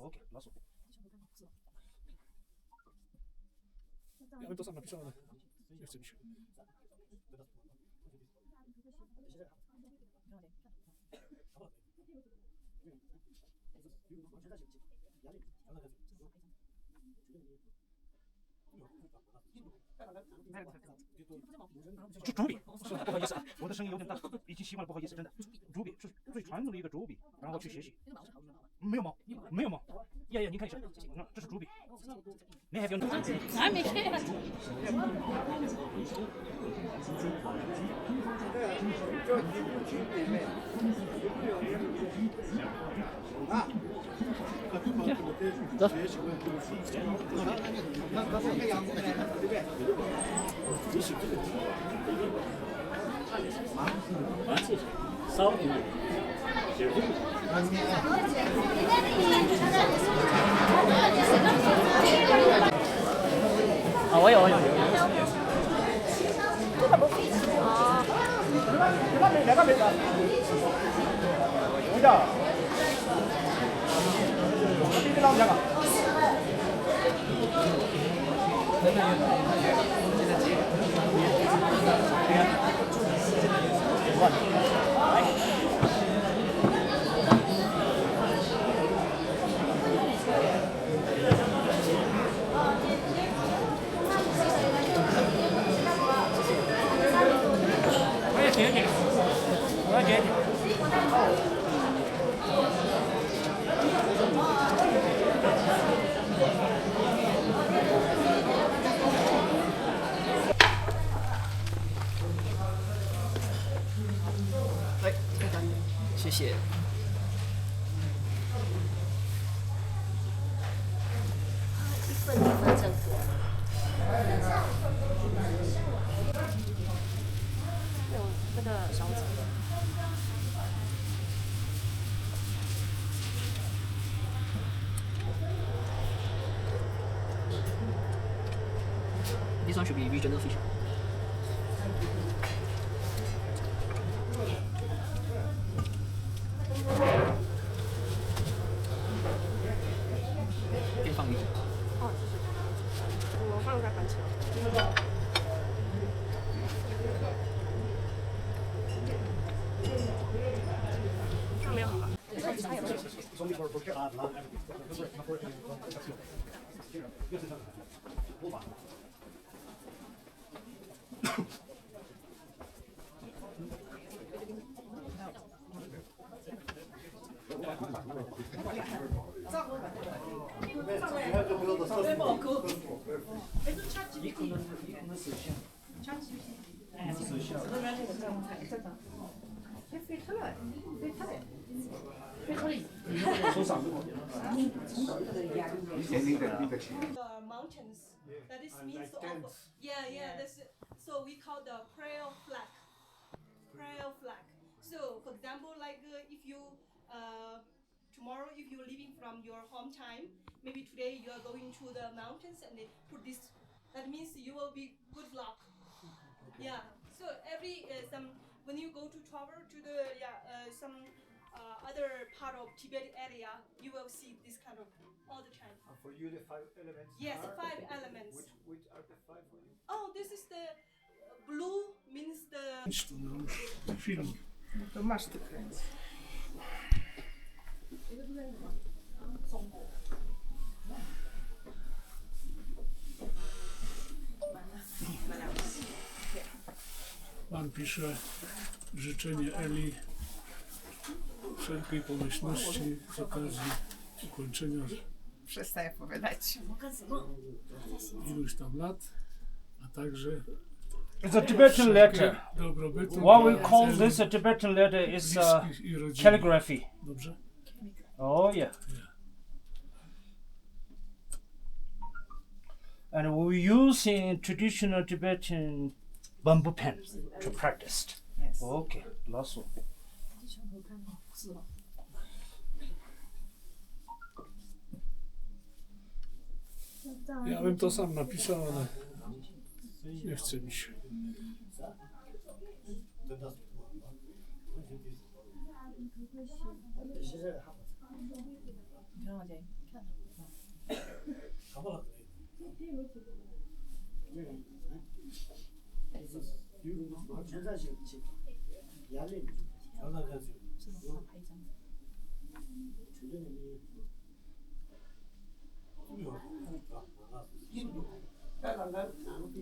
OK，老鼠。Ja bym to sam napisał, ale nie chce mi się.就竹笔，是的，不好意思啊，我的声音有点大，已经习惯了，不好意思，真的。竹笔是最传统的一个竹笔，然后去写。没有毛，没有毛。呀，您看一下，这是竹笔。May I have your name? I'm okay. 烧鱼。啊，我有。我要解解。哎，谢谢。一份正负。有那个勺子。This one should be regional fish. Mountains. That is means of That's so we call the prayer flag. Prayer flag. So for example, like if you tomorrow if you're leaving from your home time, maybe today you are going to the mountains and they put this. That means you will be good luck. Yeah. So every some when you go to travel to the some other part of Tibet area, you will see this kind of all the time. For you, the 5 elements. Yes, are, 5 elements. Which are the 5 for you? Oh, this is the blue means the. Film. To masz ty kręć. Pan pisze życzenie Eli wszelkiej pomyślności z okazji ukończenia Przestaję opowiadać. iluś tam lat, a także It's a Tibetan letter. dobrobytu. What we call this a Tibetan letter is bliskich i rodziny. calligraphy. Dobrze? Oh yeah. And we use in traditional Tibetan bamboo pens to practice. Yes. Okay, last one. Ja bym to sam napisał, ale nie chce mi się.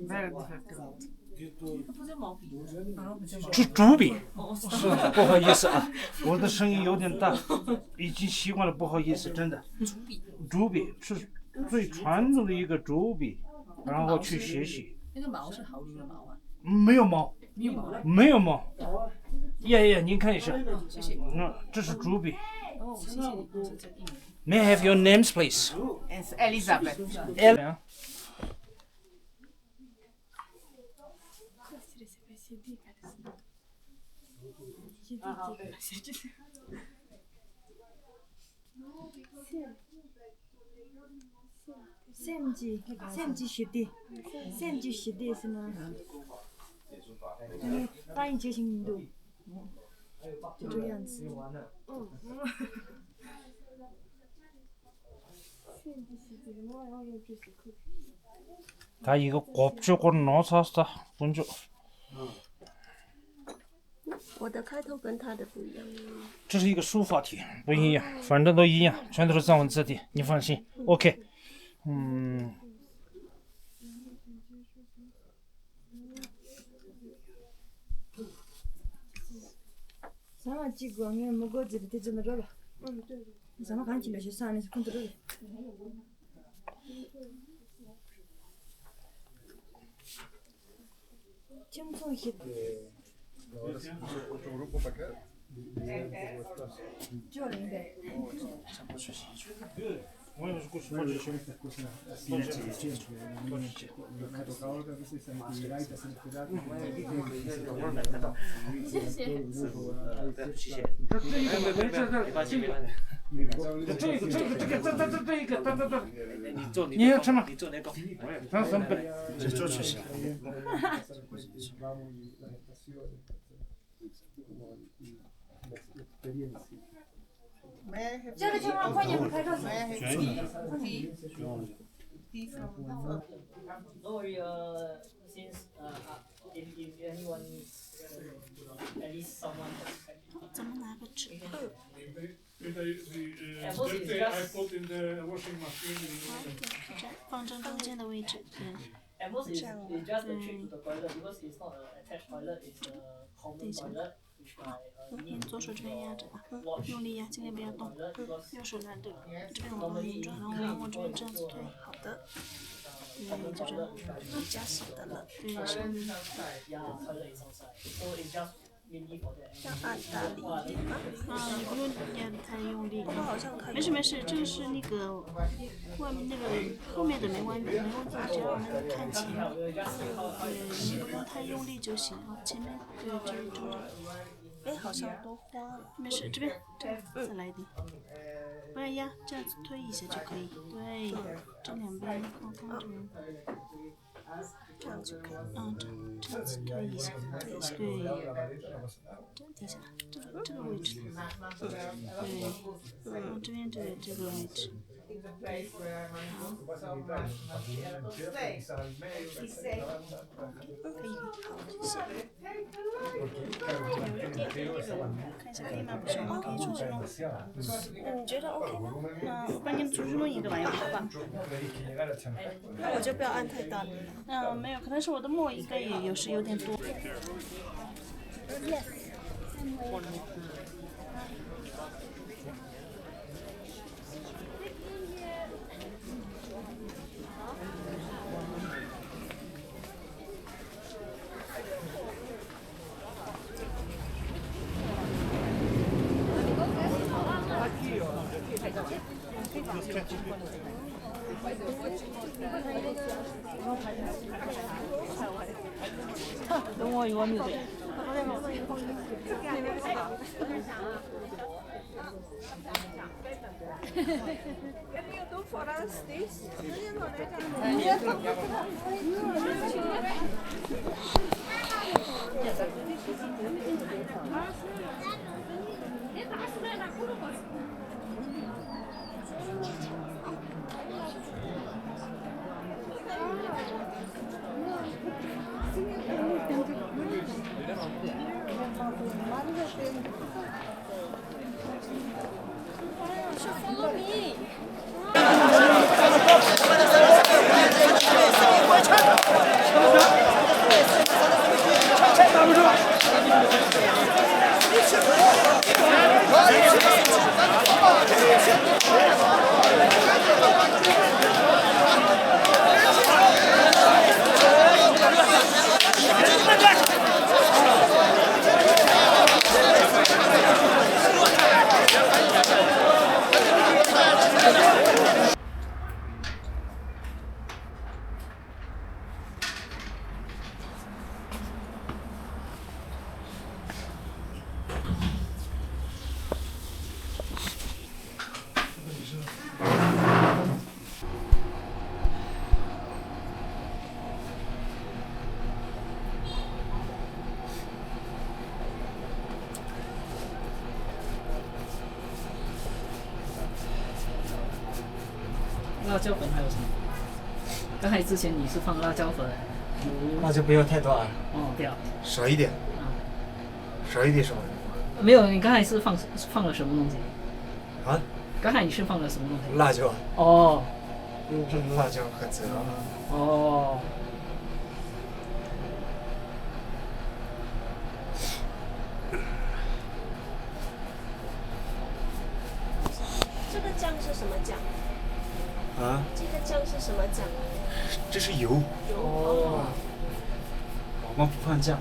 Very difficult. 猪鼻，是不好意思啊，我的声音有点大，已经习惯了，不好意思，真的。猪鼻是最传统的一个猪鼻，然后去学习。那个毛是豪猪的毛啊？没有毛，没有毛了。没有毛。呀，您看一下，谢谢。这是猪鼻。哦，谢谢。这这一 May I have your names, please? It's Elizabeth. 쌤지 시대是吗？发音觉醒度，就这样子。다 이거 곱죽으로 넣어서 먼저 我的开头跟他的不一样。这是一个书法题，不一样，反正都一样，全都是藏文字体，你放心。OK， 上几个月没个字的怎么着了？对。上面看起来是啥呢？是看这个。精通些。就零呗。你要吃吗？你做那个，咱三本，这就行。这个情况快点拍照。No worry, since if anyone at least someone has 怎么拿个纸？ I put in the washing machine. 放正中间的位置，对。 at most it's just a trip to the toilet because it's not an attached toilet, it's a common toilet which my 左手这边压着啊，用力压，尽量不要动。右手拿对，这边往后面转，然后往我这边这样子推。好的。对，就这样，比较小的了。对，上面。 yeah, toilet is outside, so it's just mainly for that. 要按大力一点吗？你不用压太用力。好像可以。没事没事，这是那个外面那个后面的没问题，只要能看前面。对，你不用太用力就行了。前面对，这中间。哎，好像都花了。没事，这边再来一点。不要压，这样子推一下就可以。对，这两边刚刚这边。 这样就可以，这样子推一下，对，这样底下，这个位置，对，这边对这个位置，可以，好，谢谢。看一下可以吗？不行，我们可以重新弄。你觉得 OK 吗？我帮你重新弄一个吧，要不好吧？那我就不要按太大了。没有，可能是我的墨应该也是有点多。等我一个minuto. 辣椒粉还有什么？刚才之前你是放辣椒粉、油。辣椒不要太多啊。哦，不要。少一点。少一点什么？没有，你刚才是放了什么东西？啊？刚才你是放了什么东西？辣椒。哦。辣椒和孜然。哦。这个酱是什么酱？啊？这个酱是什么酱？这是油。哦。我们不放酱。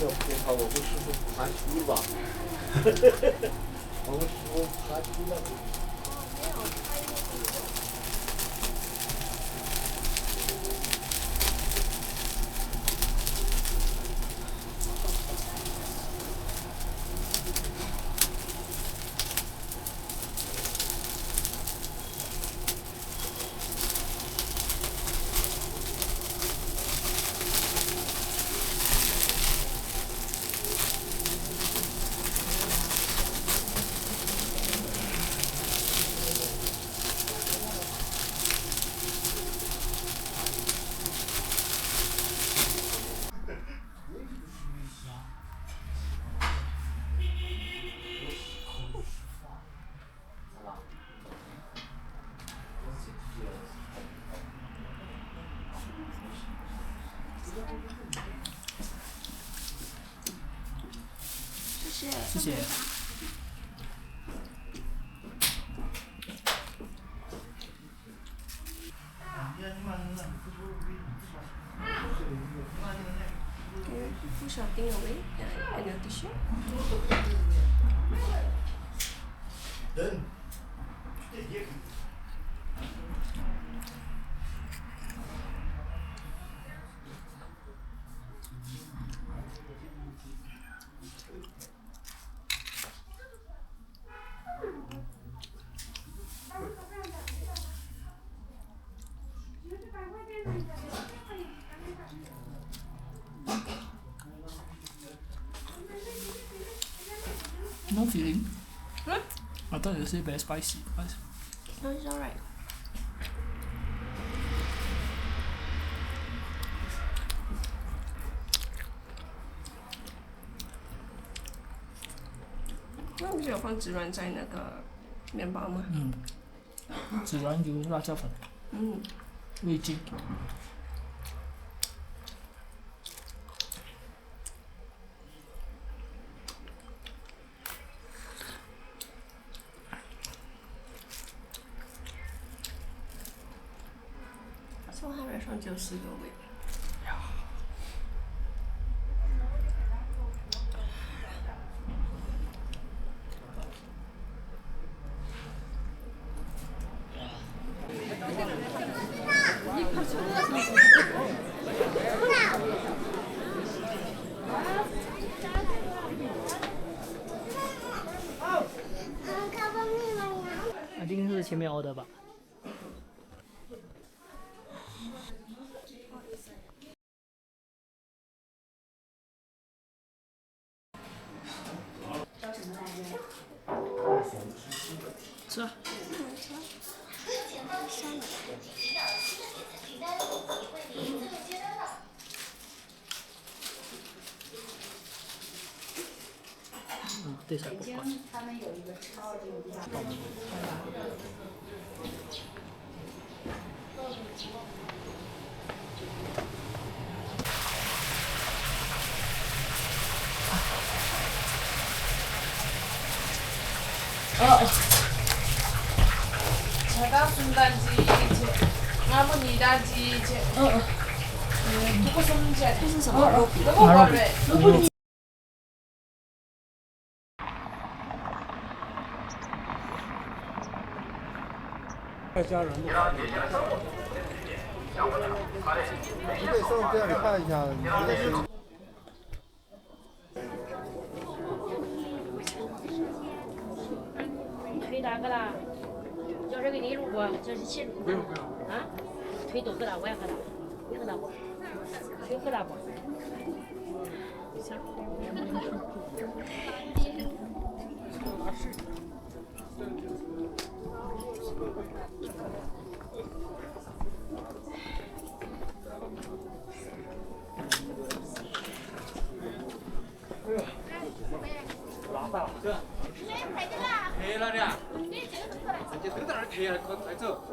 要配合我们师傅盘猪吧，我们师傅盘猪了。谢谢。Push your thing away and your tissue. No feeling. I thought you said very spicy. No, it's alright.那不是有放孜然在那个面包吗？孜然油、辣椒粉。味精。说它人上只有10个味。一定是前面 order 吧。吃啊。对手不管。他们有一个超级无敌大的。제가 순단지 나무니다지 누구 손제 这是什么肉饼？ 로봇 再加人的。你得上这样看一下，你这个声音。哪个啦？要这个你录不？这是切不用啊？腿多个大，我也喝大，你喝大不？你喝大不？行。赔了的，人家都在那儿赔了，快快走。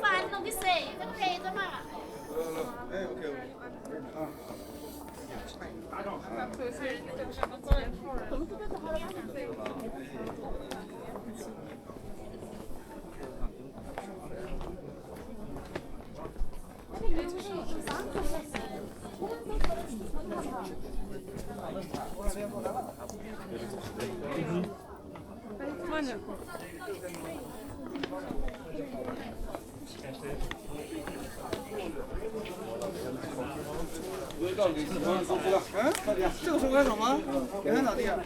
烦了，你谁？这个陪着嘛。哎，OK。啊。这个手干什么？你看哪里啊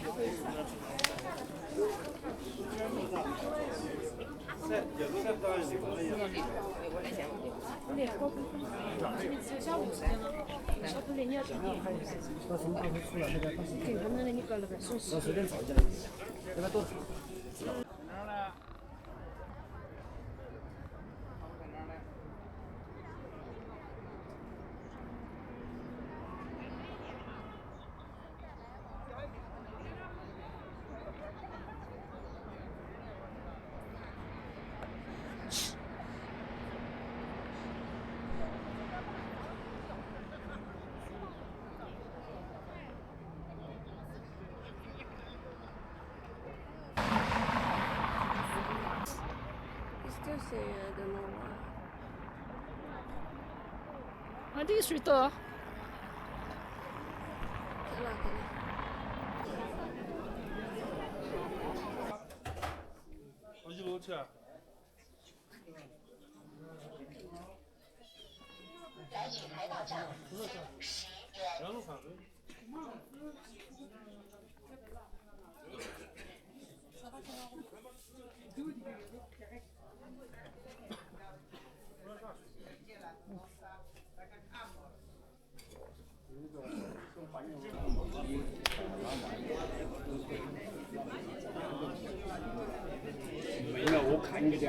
？Hadi sudah. 어디 놓자.我看人家，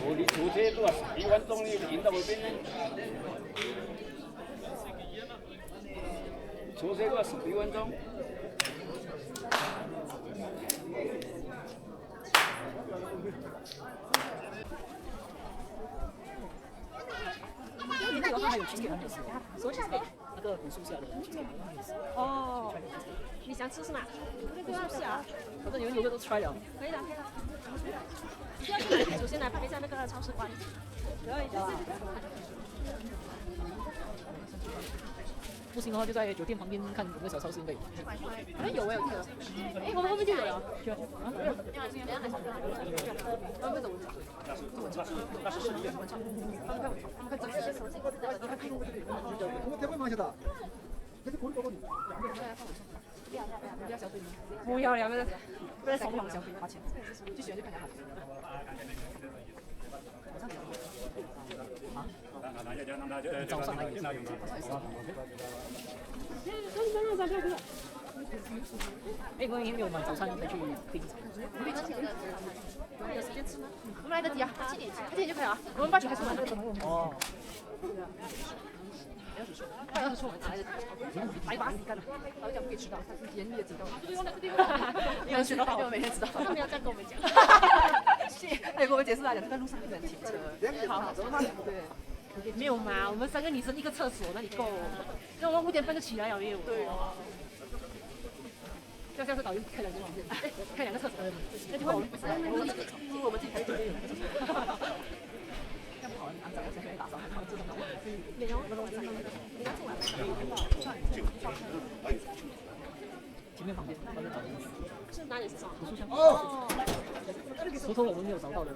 我的出车多1万钟的赢到我别人，出车多1万钟。这个还有青甜的，说起来那个古树下的青甜。哦，你想吃是吗？是啊，反正有个都出来了。可以的，可以的。需要去买，首先来拍一下那个超市馆。可以的。不行的话就在酒店旁边看有没有小超市应该有。好像有哎，我记得。哎，我们后面就有了。去啊去啊！我们走。那是实力。대본 마셔다. 근데 고리 먹으니. 不要两个人，不然少不了消费花钱，就喜欢就看起来好。早上来也是。哎，我们也没有买早餐才去飞机场。有时间吃吗？我们来得及啊，7点就可以了。我们8点开始买。哦。要是说我来白巴干了，好像不可以迟到，他是严厉的警告。没有迟到，我每天迟到。他们要这样跟我们讲。是，他有跟我们解释来讲，这个路上不能停车。好，对。没有嘛，我们3个女生1个厕所，那里够。那我们5点半就起来了，也有。对。要下次导游开2间房间，开2个厕所。那就我们自己开酒店有。这样不好，早上起来打扫，然后自动打。没有，我们应该做完了。前面旁边，是哪里是什么？图书箱。哦。石头我们没有找到的，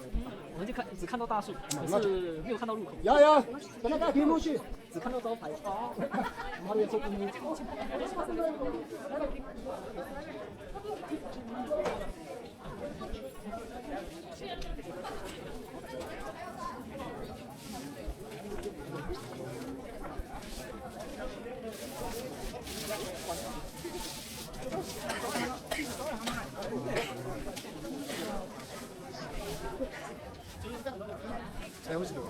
我们就只看到大树，可是没有看到入口。야야, 나가 개모시. 只看到招牌。哦。하루에 소금이. 才会这个。